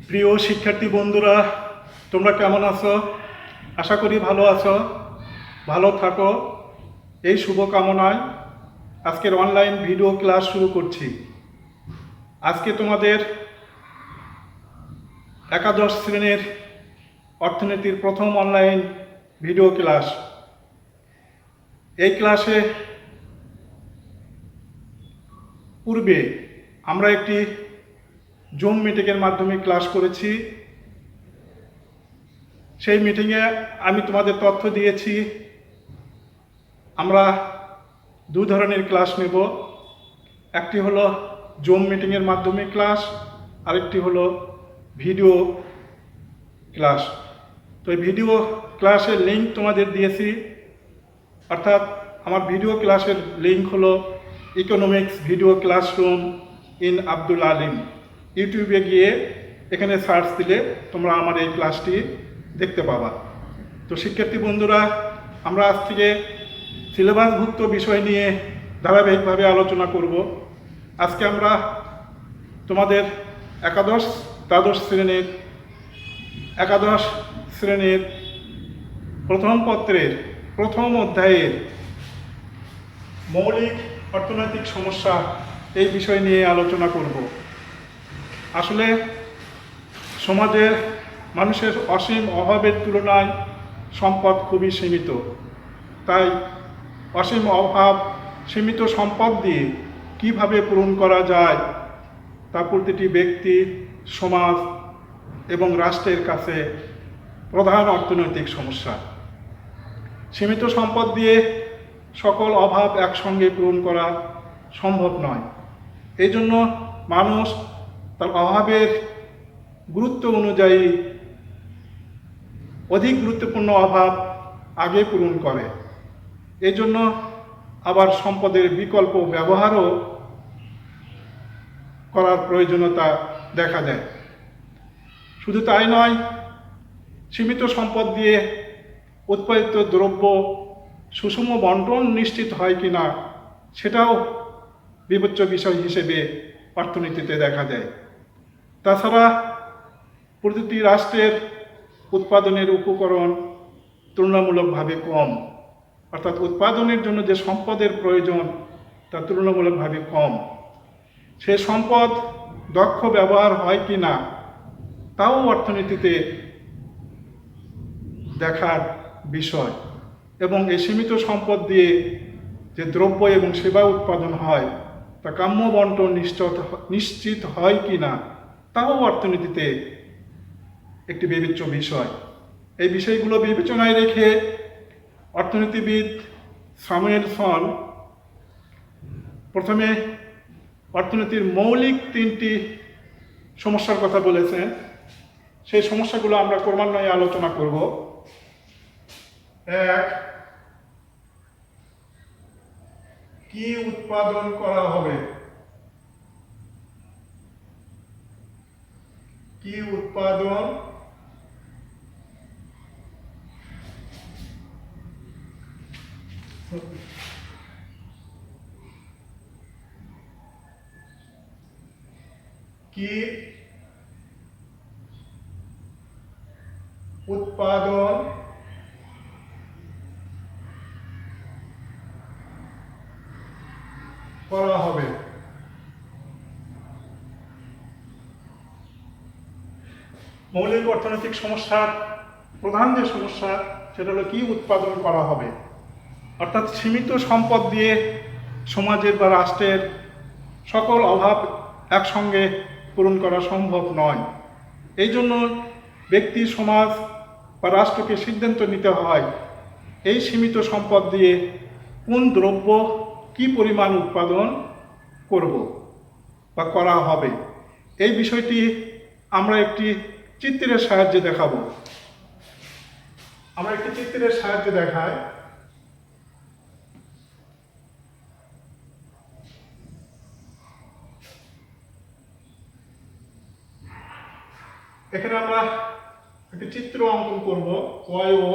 প্রিয় শিক্ষার্থী বন্ধুরা, তোমরা কেমন আছো? আশা করি ভালো আছো। ভালো থাকো এই শুভকামনায় আজকের অনলাইন ভিডিও ক্লাস শুরু করছি। আজকে তোমাদের একাদশ শ্রেণীর অর্থনীতির প্রথম অনলাইন ভিডিও ক্লাস। এই ক্লাসে পূর্বে আমরা একটি জুম মিটিংয়ের মাধ্যমে ক্লাস করেছি। সেই মিটিংয়ে আমি তোমাদের তথ্য দিয়েছি আমরা দুই ধরনের ক্লাস নেব। একটি হলো জুম মিটিংয়ের মাধ্যমে ক্লাস, আরেকটি হলো ভিডিও ক্লাস। তো এই ভিডিও ক্লাসের লিঙ্ক তোমাদের দিয়েছি, অর্থাৎ আমার ভিডিও ক্লাসের লিঙ্ক হলো economics video classroom in Abdul Alim. ইউটিউবে গিয়ে এখানে সার্চ দিলে তোমরা আমার এই ক্লাসটি দেখতে পাবা। তো শিক্ষার্থী বন্ধুরা, আমরা আজ থেকে সিলেবাসভুক্ত বিষয় নিয়ে ধারাবাহিকভাবে আলোচনা করব। আজকে আমরা তোমাদের একাদশ শ্রেণীর প্রথম পত্রের প্রথম অধ্যায়ের মৌলিক অর্থনৈতিক সমস্যা এই বিষয় নিয়ে আলোচনা করব। আসলে সমাজের মানুষের অসীম অভাবের তুলনায় সম্পদ খুবই সীমিত। তাই অসীম অভাব, সীমিত সম্পদ দিয়ে কিভাবে পূরণ করা যায় তা প্রতিটি ব্যক্তি, সমাজ এবং রাষ্ট্রের কাছে প্রধান অর্থনৈতিক সমস্যা। সীমিত সম্পদ দিয়ে সকল অভাব একসঙ্গে পূরণ করা সম্ভব নয়। এই জন্য মানুষ তার অভাবের গুরুত্ব অনুযায়ী অধিক গুরুত্বপূর্ণ অভাব আগে পূরণ করে। এই জন্য আবার সম্পদের বিকল্প ব্যবহারও করার প্রয়োজনীয়তা দেখা দেয়। শুধু তাই নয়, সীমিত সম্পদ দিয়ে উৎপাদিত দ্রব্য সুষম বন্টন নিশ্চিত হয় কিনা সেটাও বিবেচ্য বিষয় হিসেবে অর্থনীতিতে দেখা যায়। তাছাড়া প্রতিটি রাষ্ট্রের উৎপাদনের উপকরণ তুলনামূলকভাবে কম, অর্থাৎ উৎপাদনের জন্য যে সম্পদের প্রয়োজন তা তুলনামূলকভাবে কম। সে সম্পদ দক্ষ ব্যবহার হয় কি না তাও অর্থনীতিতে দেখার বিষয়। এবং এই সীমিত সম্পদ দিয়ে যে দ্রব্য এবং সেবা উৎপাদন হয় তা কাম্য বন্টন নিশ্চিত হয় কি না তাও অর্থনীতিতে একটি বিবেচ্য বিষয়। এই বিষয়গুলো বিবেচনায় রেখে অর্থনীতিবিদ স্যামুয়েলসন প্রথমে অর্থনীতির মৌলিক তিনটি সমস্যার কথা বলেছেন। সেই সমস্যাগুলো আমরা ক্রমান্বয়ে আলোচনা করব। এক, কি উৎপাদন করা হবে? কি উৎপাদন কি উৎপাদন করা হবে? মৌলিক অর্থনৈতিক সমস্যার প্রধান যে সমস্যা সেটা হলো কি উৎপাদন করা হবে। অর্থাৎ সীমিত সম্পদ দিয়ে সমাজের বা রাষ্ট্রের সকল অভাব একসঙ্গে পূরণ করা সম্ভব নয়। এই জন্য ব্যক্তি, সমাজ বা রাষ্ট্রকে সিদ্ধান্ত নিতে হয় এই সীমিত সম্পদ দিয়ে কোন দ্রব্য কি পরিমাণ উৎপাদন করব বা করা হবে। এই বিষয়টি আমরা একটি চিত্রের সাহায্যে দেখাবো। আমরা একটি চিত্রের সাহায্যে দেখাই। এখানে আমরা একটি চিত্র অঙ্কন করব, y ও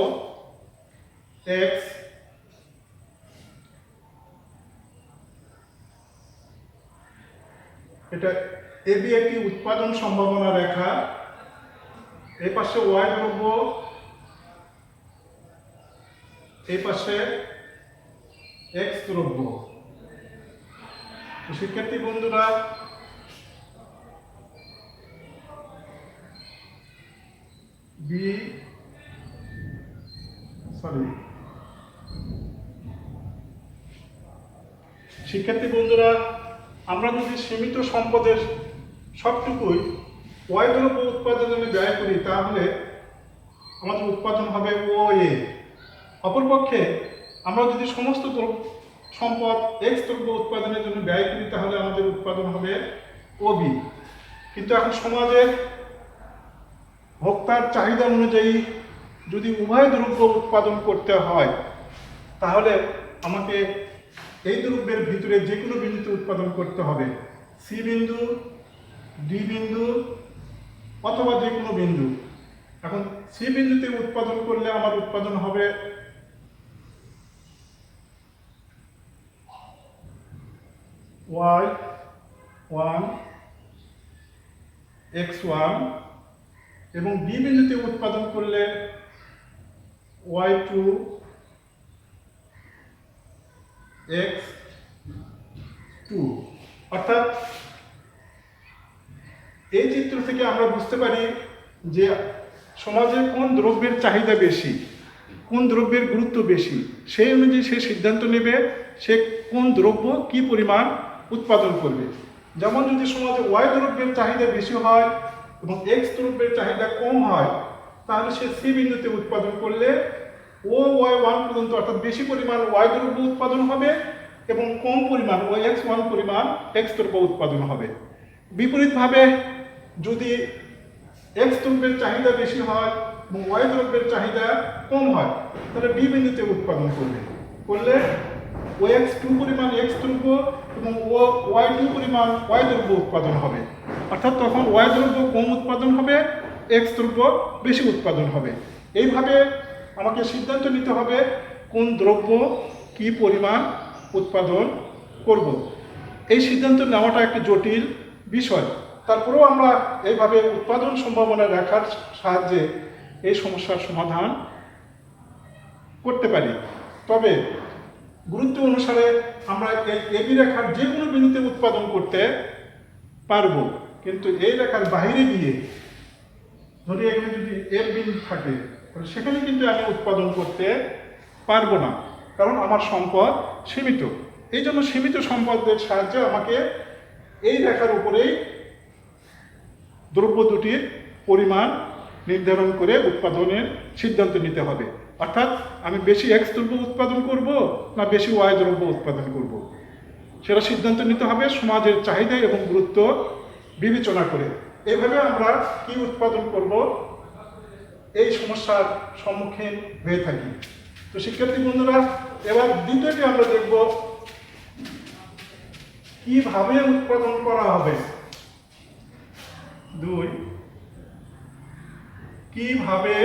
x। এটা এবি একটি উৎপাদন সম্ভাবনা রেখা এই পাশে ওয়াই দ্রব্য, এই পাশে এক্স দ্রব্য। তো শিক্ষার্থী বন্ধুরা, শিক্ষার্থী বন্ধুরা, আমরা যদি সীমিত সম্পদের সবটুকুই ওয়াই দ্রব্য উৎপাদনে ব্যয় করি তাহলে আমাদের উৎপাদন হবে ও এ। অপরপক্ষে আমরা যদি সমস্ত সম্পদ এক্স দ্রব্য উৎপাদনের জন্য ব্যয় করি তাহলে আমাদের উৎপাদন হবে ও বি। কিন্তু এখন সমাজের ভোক্তার চাহিদা অনুযায়ী যদি উভয় দ্রব্য উৎপাদন করতে হয় তাহলে আমাকে এই দ্রব্যের ভিতরে যে কোনো বিন্দুতে উৎপাদন করতে হবে, সি বিন্দু, ডি বিন্দু অথবা যে কোনো বিন্দু। এখন সি বিন্দুতে উৎপাদন করলে আমার উৎপাদন হবে y1 x1 এবং ডি বিন্দুতে উৎপাদন করলে y2 x2। অর্থাৎ এই চিত্র থেকে আমরা বুঝতে পারি যে সমাজে কোন দ্রব্যের চাহিদা বেশি, কোন দ্রব্যের গুরুত্ব বেশি, সেই অনুযায়ী সে সিদ্ধান্ত নেবে সে কোন দ্রব্য কি পরিমাণ উৎপাদন করবে। যেমন যদি সমাজে ওয়াই দ্রব্যের চাহিদা বেশি হয় এবং এক্স দ্রব্যের চাহিদা কম হয় তাহলে সে সি বিন্দুতে উৎপাদন করলে ও y1 পর্যন্ত অর্থাৎ বেশি পরিমাণ ওয়াই দ্রব্য উৎপাদন হবে এবং কম পরিমাণ ও x1 পরিমাণ এক্স দ্রব্য উৎপাদন হবে। বিপরীতভাবে যদি এক্স দ্রব্যের চাহিদা বেশি হয় এবং ওয়াই দ্রব্যের চাহিদা কম হয় তাহলে বি বিন্দুতে উৎপাদন করলে ও x2 পরিমাণ এক্স দ্রব্য এবং ও y2 পরিমাণ ওয়াই দ্রব্য উৎপাদন হবে। অর্থাৎ তখন ওয়াই দ্রব্য কম উৎপাদন হবে, এক্স দ্রব্য বেশি উৎপাদন হবে। এইভাবে আমাকে সিদ্ধান্ত নিতে হবে কোন দ্রব্য কি পরিমাণ উৎপাদন করব। এই সিদ্ধান্ত নেওয়াটা একটি জটিল বিষয়, তারপরেও আমরা এইভাবে উৎপাদন সম্ভাবনা রেখার সাহায্যে এই সমস্যার সমাধান করতে পারি। তবে গুরুত্ব অনুসারে আমরা এই এবি রেখার যে কোনো বিন্দুতে উৎপাদন করতে পারবো, কিন্তু এই রেখার বাইরে গিয়ে ধরি এখানে যদি এফ বিন্দু থাকে তাহলে সেখানে কিন্তু আমি উৎপাদন করতে পারবো না, কারণ আমার সম্পদ সীমিত। এই জন্য সীমিত সম্পদের সাহায্যে আমাকে এই রেখার উপরেই দ্রব্য দুটির পরিমাণ নির্ধারণ করে উৎপাদনের সিদ্ধান্ত নিতে হবে। অর্থাৎ আমি বেশি এক্স দ্রব্য উৎপাদন করব না বেশি ওয়াই দ্রব্য উৎপাদন করব, সেটা সিদ্ধান্ত নিতে হবে সমাজের চাহিদা এবং গুরুত্ব বিবেচনা করে। এইভাবে আমরা কি উৎপাদন করব এই সমস্যার সম্মুখীন হয়ে থাকি। তো শিক্ষার্থী বন্ধুরা, এবার দ্বিতীয়টি আমরা দেখব কিভাবে উৎপাদন করা হবে। 2 কিভাবে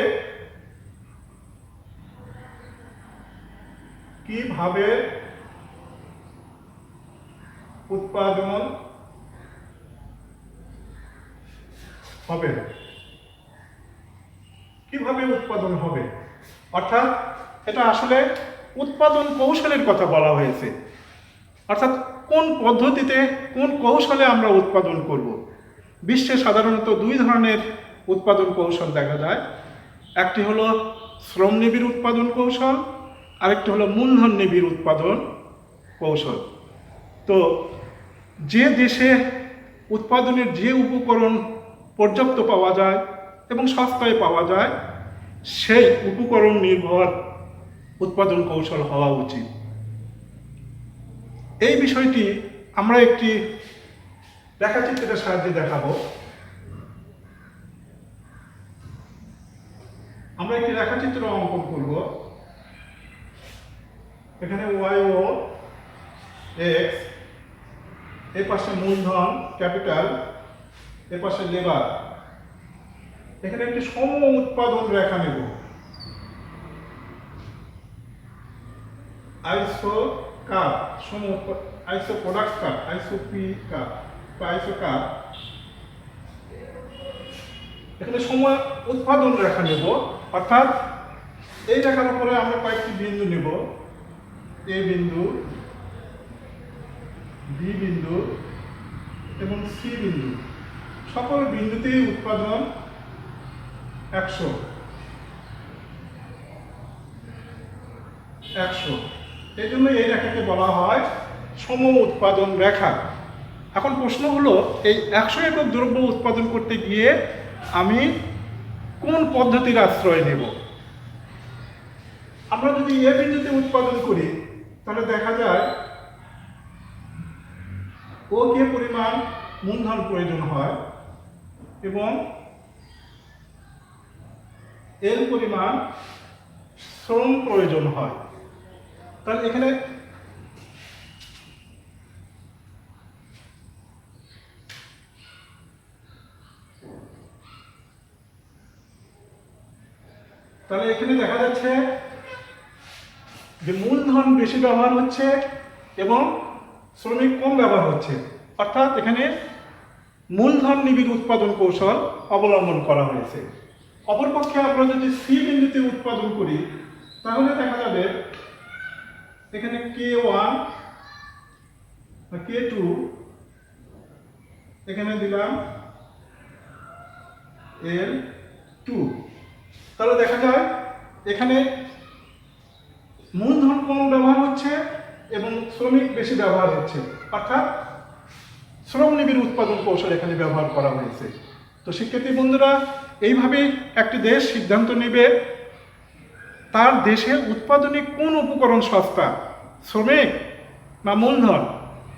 উৎপাদন হবে, কিভাবে উৎপাদন হবে অর্থাৎ এটা আসলে উৎপাদন কৌশলের কথা বলা হয়েছে। অর্থাৎ কোন পদ্ধতিতে কোন কৌশলে আমরা উৎপাদন করব। বিশ্বে সাধারণত 2 ধরনের উৎপাদন কৌশল দেখা যায়। একটি হলো শ্রম নিবিড় উৎপাদন কৌশল, আরেকটি হলো মূলধন নিবিড় উৎপাদন কৌশল। তো যে দেশে উৎপাদনের যে উপকরণ পর্যাপ্ত পাওয়া যায় এবং সস্তায় পাওয়া যায় সেই উপকরণ নির্ভর উৎপাদন কৌশল হওয়া উচিত। এই বিষয়টি আমরা একটি রেখাচিত্রের সাহায্যে দেখাবো। আমরা একটি রেখাচিত্র অঙ্কন করব। এখানে ওয়াই ও এক্স, এর পাশে মূলধন ক্যাপিটাল, এর পাশে লেবার। এখানে একটি সম উৎপাদন রেখা নেব। আইসো কাপ সম আইসো প্রোডাক্ট কাপ, আইসো পি কাপ বা আইসো কাপ। এখানে সময় উৎপাদন রেখা নেব, অর্থাৎ এই রেখার উপরে আমরা কয়েকটি বিন্দু নেব, এ বিন্দু, বি বিন্দু এবং সি বিন্দু। সকল বিন্দুতেই উৎপাদন 100। এই জন্য এই রেখাকে বলা হয় সম উৎপাদন রেখা। এখন প্রশ্ন হলো, এই 100 একক দ্রব্য উৎপাদন করতে গিয়ে আমি কোন পদ্ধতির আশ্রয় নেব? আমরা যদি এ বিন্দুতে উৎপাদন করি তাহলে দেখা যায় ও কে পরিমাণ মূলধন প্রয়োজন হয় এবং এর পরিমাণ শ্রম প্রয়োজন হয়। তাহলে এখানে দেখা যাচ্ছে যে মূলধন বেশি ব্যবহার হচ্ছে এবং শ্রমিক কম ব্যবহার হচ্ছে, অর্থাৎ এখানে মূলধন নিবিড় উৎপাদন কৌশল অবলম্বন করা হয়েছে। অপরপক্ষে আমরা যদি সি বিন্দুতে উৎপাদন করি তাহলে দেখা যাবে এখানে K1 বা K2, এখানে দিলাম L2। তাহলে দেখা যায় এখানে মূলধন কম ব্যবহার হচ্ছে এবং শ্রমিক বেশি ব্যবহার হচ্ছে, অর্থাৎ শ্রম নিবিড় উৎপাদন কৌশল এখানে ব্যবহার করা হয়েছে। তো শিক্ষার্থী বন্ধুরা, এইভাবে একটি দেশ সিদ্ধান্ত নেবে তার দেশে উৎপাদনে কোন উপকরণ সস্তা, শ্রমিক না মূলধন।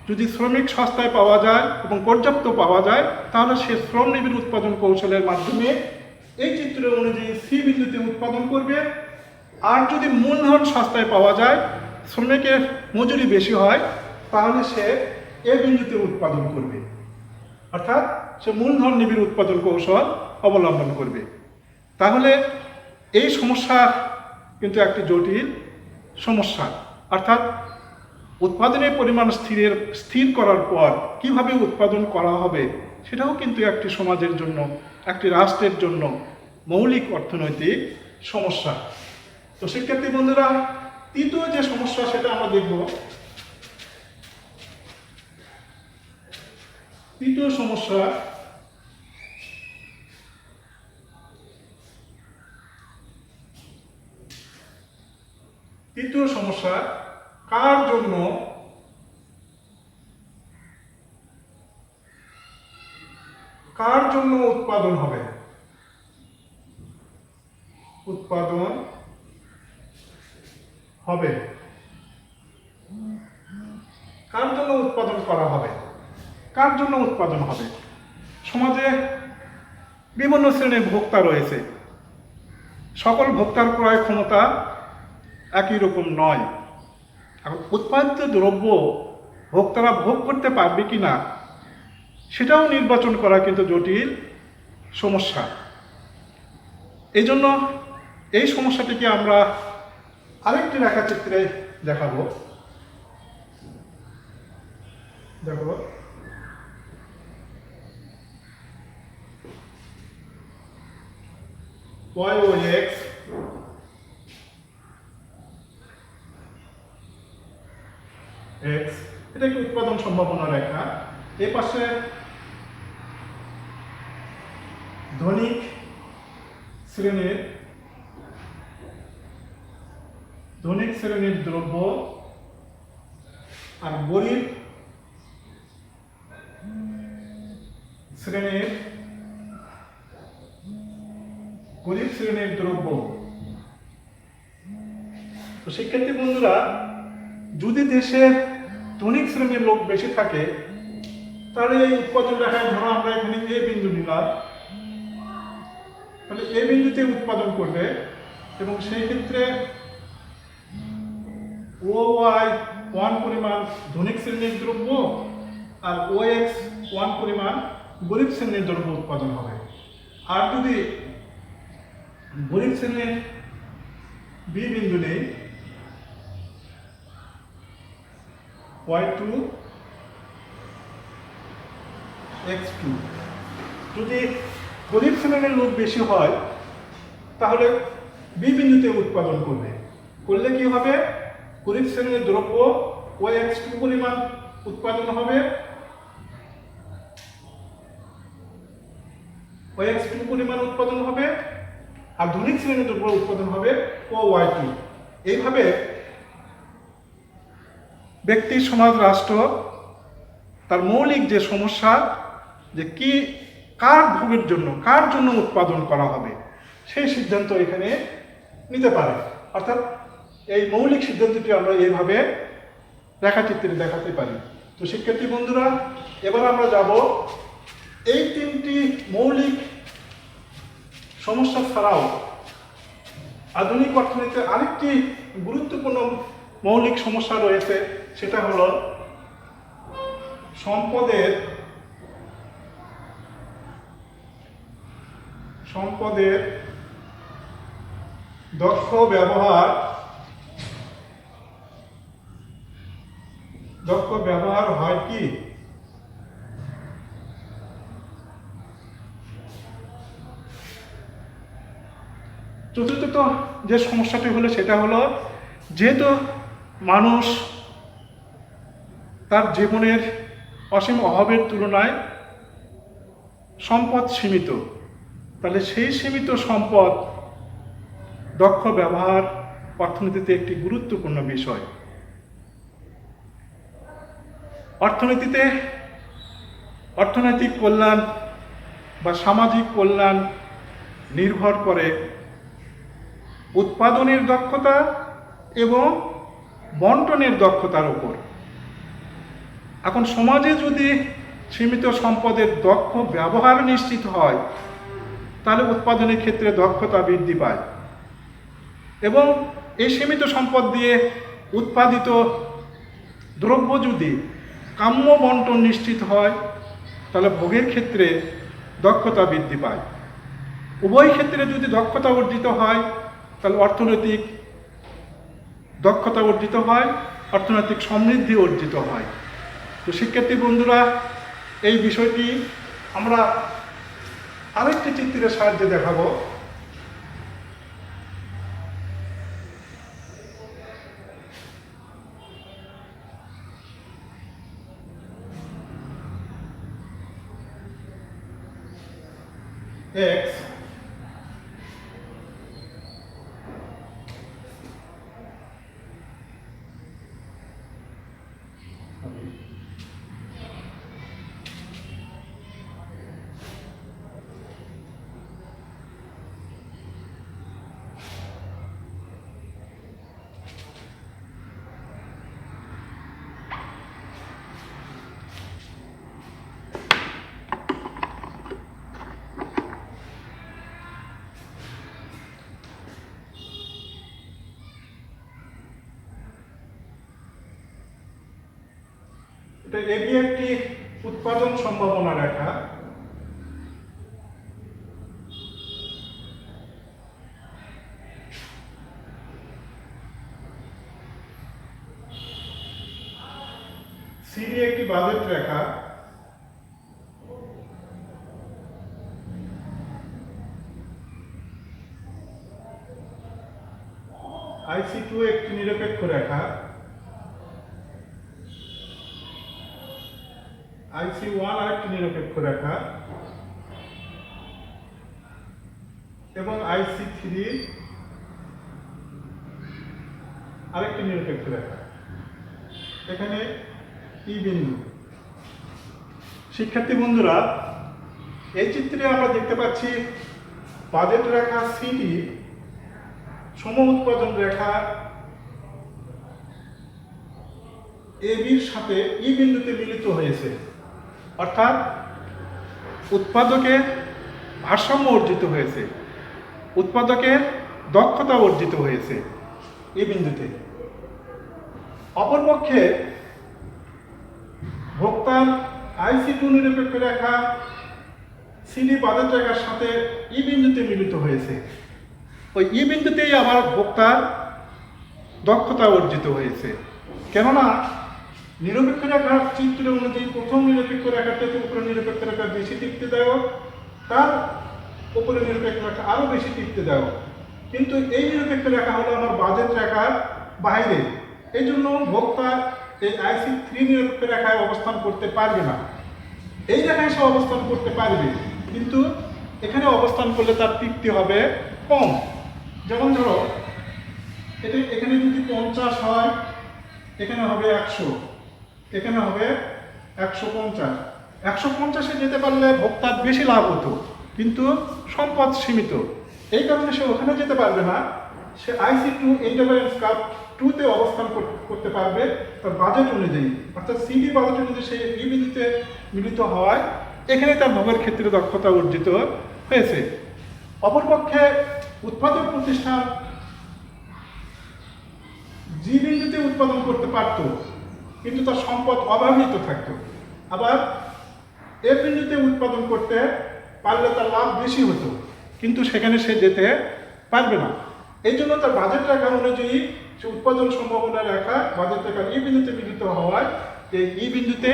যদি শ্রমিক সস্তায় পাওয়া যায় এবং পর্যাপ্ত পাওয়া যায় তাহলে সে শ্রম নিবিড় উৎপাদন কৌশলের মাধ্যমে এই চিত্র অনুযায়ী সি বিন্দুতে উৎপাদন করবে। আর যদি মূলধন সস্তায় পাওয়া যায়, শ্রমিকের মজুরি বেশি হয়, তাহলে সে এ বিন্দুতে উৎপাদন করবে, অর্থাৎ সে মূলধন নিবিড় উৎপাদন কৌশল অবলম্বন করবে। তাহলে এই সমস্যা কিন্তু একটি জটিল সমস্যা, অর্থাৎ উৎপাদনের পরিমাণ স্থির করার পর কিভাবে উৎপাদন করা হবে সেটাও কিন্তু একটি সমাজের জন্য, একটি রাষ্ট্রের জন্য মৌলিক অর্থনৈতিক সমস্যা। তো শিক্ষার্থী বন্ধুরা, তৃতীয় যে সমস্যা সেটা আমরা দেখব। তৃতীয় সমস্যা, কার জন্য উৎপাদন হবে? কার জন্য উৎপাদন করা হবে? কার জন্য উৎপাদন হবে? সমাজে বিভিন্ন শ্রেণীর ভোক্তা রয়েছে। সকল ভোক্তার ক্রয় ক্ষমতা একই রকম নয়। এখন উৎপাদিত দ্রব্য ভোক্তারা ভোগ করতে পারবে কিনা সেটাও নির্বাচন করা কিন্তু জটিল সমস্যা। এই জন্য এই সমস্যাটিকে আমরা আরেকটি রেখাচিত্রে দেখাবো। দেখো, y ও x এটা একটি উৎপাদন সম্ভাবনা রেখা। এই পাশে ধনিক শ্রেণীর দ্রব্য আর গরিব শ্রেণীর দ্রব্য। তো শিক্ষার্থী বন্ধুরা, যদি দেশের ধনিক শ্রেণীর লোক বেশি থাকে তাহলে এই উৎপাদন রেখায় ধরো আমরা এখানে এ বিন্দু নিলাম, তাহলে এ বিন্দুতে উৎপাদন করবে এবং সেই ক্ষেত্রে OY1 পরিমাণ ধনিক শ্রেণীর দ্রব্য আর OX1 পরিমাণ গরিব শ্রেণীর দ্রব্য উৎপাদন হবে। আর যদি গরিব শ্রেণীর বি বিন্দু নেই, Y2 X2, যদি গরিব শ্রেণীর লোক বেশি হয়, তাহলে বি বিন্দুতে উৎপাদন করলে কি হবে, গরিব শ্রেণীর দ্রব্য OX2 পরিমাণ উৎপাদন হবে, OX2 পরিমাণ উৎপাদন হবে, আর ধনিক শ্রেণীর দ্রব্য উৎপাদন হবে OY2। এইভাবে ব্যক্তি, সমাজ, রাষ্ট্র তার মৌলিক যে সমস্যা, যে কি কার ভোগের জন্য, কার জন্য উৎপাদন করা হবে, সেই সিদ্ধান্ত এখানে নিতে পারে। অর্থাৎ এই মৌলিক সিদ্ধান্তটি আমরা এইভাবে রেখাচিত্রে দেখাতে পারি। তো শিক্ষার্থী বন্ধুরা, এবার আমরা যাব এই তিনটি মৌলিক সমস্যা ছাড়াও আধুনিক অর্থনীতিতে আরেকটি গুরুত্বপূর্ণ মৌলিক সমস্যা রয়েছে, সেটা হলো সম্পদের দক্ষ ব্যবহার হয় কি? চতুর্থ যে সমস্যাটি হলো সেটা হলো, যেহেতু মানুষ তার জীবনের অসীম অভাবের তুলনায় সম্পদ সীমিত, তাহলে সেই সীমিত সম্পদ দক্ষ ব্যবহার অর্থনীতিতে একটি গুরুত্বপূর্ণ বিষয়। অর্থনৈতিক কল্যাণ বা সামাজিক কল্যাণ নির্ভর করে উৎপাদনের দক্ষতা এবং বন্টনের দক্ষতার উপর। এখন সমাজে যদি সীমিত সম্পদের দক্ষ ব্যবহার নিশ্চিত হয়, তাহলে উৎপাদনের ক্ষেত্রে দক্ষতা বৃদ্ধি পায়, এবং এই সীমিত সম্পদ দিয়ে উৎপাদিত দ্রব্য যদি কাম্য বন্টন নিশ্চিত হয়, তাহলে ভোগের ক্ষেত্রে দক্ষতা বৃদ্ধি পায়। উভয় ক্ষেত্রে যদি দক্ষতা অর্জিত হয়, তাহলে অর্থনৈতিক দক্ষতা অর্জিত হয়, অর্থনৈতিক সমৃদ্ধি অর্জিত হয়। তো শিক্ষার্থী বন্ধুরা, এই বিষয়টি আমরা আরেকটি চিত্রের সাহায্যে দেখাবো। X এটা এবি একটি উৎপাদন সম্ভাবনা রেখা। সিডি একটি বাজেট রেখা। IC2 একটি নিরপেক্ষ রেখা। IC1 আরেকটি নিরপেক্ষ রেখা এবং IC3 আরেকটি নিরপেক্ষ রেখা। এখানে ই বিন্দু। শিক্ষার্থী বন্ধুরা, এই চিত্রে আমরা দেখতে পাচ্ছি বাজেট রেখা সিডি সম উৎপাদন রেখা এবির সাথে ই বিন্দুতে মিলিত হয়েছে, অর্থাৎ উৎপাদকের ভারসাম্য অর্জিত হয়েছে, উৎপাদকের দক্ষতা অর্জিত হয়েছে এই বিন্দুতে। অপরপক্ষে ভোক্তার IC2 নিরপেক্ষ রেখা সিডি বাজেট রেখার সাথে ই বিন্দুতে মিলিত হয়েছে। ওই ই বিন্দুতেই আবার ভোক্তার দক্ষতা অর্জিত হয়েছে, কেননা নিরপেক্ষ রেখার চিত্র অনুযায়ী প্রথম নিরপেক্ষ রেখার থেকে উপরে নিরপেক্ষ রেখা বেশি তৃপ্তিদায়ক, তার উপরে নিরপেক্ষ রেখা আরও বেশি টিকতে দাও, কিন্তু এই নিরপেক্ষ রেখা হলো আমার বাজেট রেখার বাইরে। এই জন্য ভোক্তা এই IC3 নিরপেক্ষ রেখায় অবস্থান করতে পারবে না। এই রেখায় সে অবস্থান করতে পারবে, কিন্তু এখানে অবস্থান করলে তার তৃপ্তি হবে কম। যেমন ধরো এখানে যদি 50 হয়, এখানে হবে 100, এখানে হবে 150। 150-এ যেতে পারলে ভোক্তার বেশি লাভ হতো, কিন্তু সম্পদ সীমিত, এই কারণে সে ওখানে যেতে পারবে না। সে IC2 ইন্টারফারেন্স কার্ভ 2-তে অবস্থান করতে পারবে তার বাজেট অনুযায়ী, অর্থাৎ CD বাজেট অনুযায়ী সে এই বিন্দুতে মিলিত হয়। এখানে তার ভোগের ক্ষেত্রে দক্ষতা অর্জিত হয়েছে। অপরপক্ষে উৎপাদক প্রতিষ্ঠান জি বিন্দুতে উৎপাদন করতে পারত, কিন্তু তার সম্পদ অভাবিত থাকতো। আবার এ বিন্দুতে উৎপাদন করতে পারলে তার লাভ বেশি হতো, কিন্তু সেখানে সে যেতে পারবে না। এই জন্য তার বাজেট রেখা অনুযায়ী সে উৎপাদন সম্ভাবনা রেখা বাজেট রেখা এই বিন্দুতে মিলিত হওয়ায় এই বিন্দুতে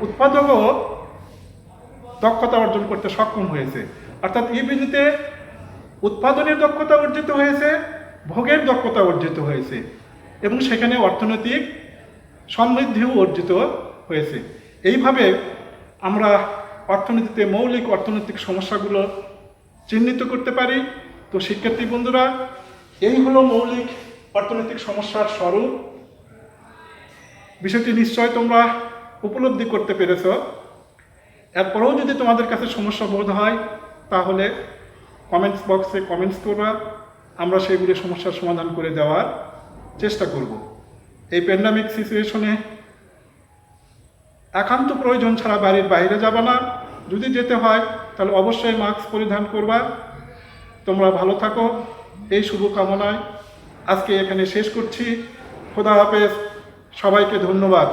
উৎপাদকও দক্ষতা অর্জন করতে সক্ষম হয়েছে। অর্থাৎ এই বিন্দুতে উৎপাদনের দক্ষতা অর্জিত হয়েছে, ভোগের দক্ষতা অর্জিত হয়েছে, এবং সেখানে অর্থনৈতিক সমৃদ্ধিও অর্জিত হয়েছে। এইভাবে আমরা অর্থনীতিতে মৌলিক অর্থনৈতিক সমস্যাগুলো চিহ্নিত করতে পারি। তো শিক্ষার্থী বন্ধুরা, এই হলো মৌলিক অর্থনৈতিক সমস্যার স্বরূপ। বিষয়টি নিশ্চয় তোমরা উপলব্ধি করতে পেরেছ। এরপরেও যদি তোমাদের কাছে সমস্যা বোধ হয়, তাহলে কমেন্টস বক্সে কমেন্টস করবা, আমরা সেইগুলি সমস্যার সমাধান করে দেওয়ার চেষ্টা করব। এই প্যান্ডামিক সিচুয়েশনে একান্ত প্রয়োজন ছাড়া বাড়ির বাইরে যাবা না। যদি যেতে হয় তাহলে অবশ্যই মাস্ক পরিধান করবা। তোমরা ভালো থাকো, এই শুভকামনায় আজকে এখানে শেষ করছি। খোদা হাফেজ, সবাইকে ধন্যবাদ।